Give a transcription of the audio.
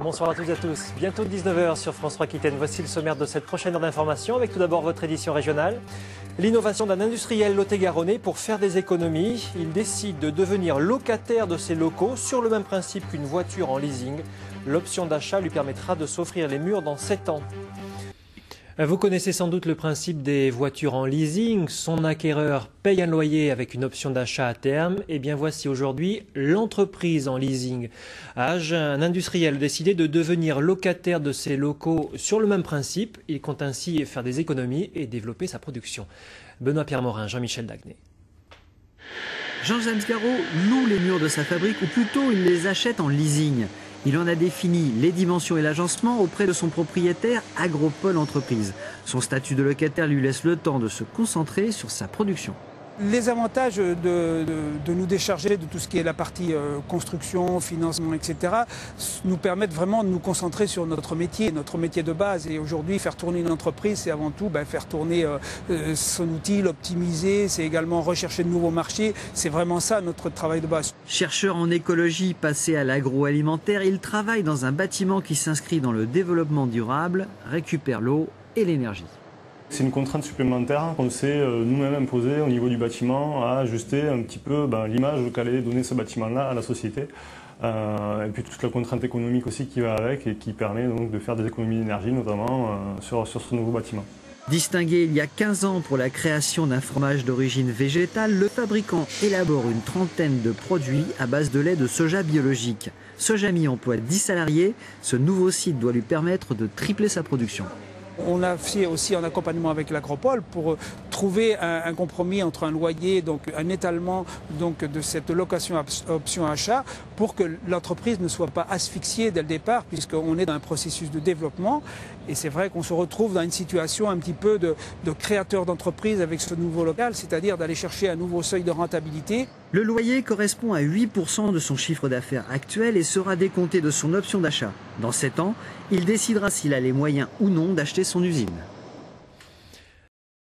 Bonsoir à toutes et à tous. Bientôt 19 h sur France 3 Aquitaine. Voici le sommaire de cette prochaine heure d'information avec tout d'abord votre édition régionale. L'innovation d'un industriel lot-et-garonnais pour faire des économies. Il décide de devenir locataire de ses locaux sur le même principe qu'une voiture en leasing. L'option d'achat lui permettra de s'offrir les murs dans 7 ans. Vous connaissez sans doute le principe des voitures en leasing. Son acquéreur paye un loyer avec une option d'achat à terme. Et bien voici aujourd'hui l'entreprise en leasing. Age, un industriel a décidé de devenir locataire de ses locaux sur le même principe. Il compte ainsi faire des économies et développer sa production. Benoît-Pierre Morin, Jean-Michel Dagné. Jean-James Garot loue les murs de sa fabrique ou plutôt il les achète en leasing. Il en a défini les dimensions et l'agencement auprès de son propriétaire Agropole Entreprise. Son statut de locataire lui laisse le temps de se concentrer sur sa production. Les avantages de nous décharger de tout ce qui est la partie construction, financement, etc. nous permettent vraiment de nous concentrer sur notre métier de base. Et aujourd'hui, faire tourner une entreprise, c'est avant tout faire tourner son outil, l'optimiser, c'est également rechercher de nouveaux marchés. C'est vraiment ça notre travail de base. Chercheur en écologie passé à l'agroalimentaire, il travaille dans un bâtiment qui s'inscrit dans le développement durable, récupère l'eau et l'énergie. C'est une contrainte supplémentaire qu'on s'est nous-mêmes imposée au niveau du bâtiment à ajuster un petit peu l'image qu'allait donner ce bâtiment-là à la société. Et puis toute la contrainte économique aussi qui va avec et qui permet donc de faire des économies d'énergie, notamment sur ce nouveau bâtiment. Distingué il y a 15 ans pour la création d'un fromage d'origine végétale, le fabricant élabore une trentaine de produits à base de lait de soja biologique. Sojami emploie 10 salariés. Ce nouveau site doit lui permettre de tripler sa production. On a fait aussi un accompagnement avec l'Agropole pour trouver un compromis entre un loyer, donc un étalement de cette location option achat pour que l'entreprise ne soit pas asphyxiée dès le départ puisqu'on est dans un processus de développement. Et c'est vrai qu'on se retrouve dans une situation un petit peu de créateur d'entreprise avec ce nouveau local, c'est-à-dire d'aller chercher un nouveau seuil de rentabilité. Le loyer correspond à 8% de son chiffre d'affaires actuel et sera décompté de son option d'achat. Dans 7 ans, il décidera s'il a les moyens ou non d'acheter son usine.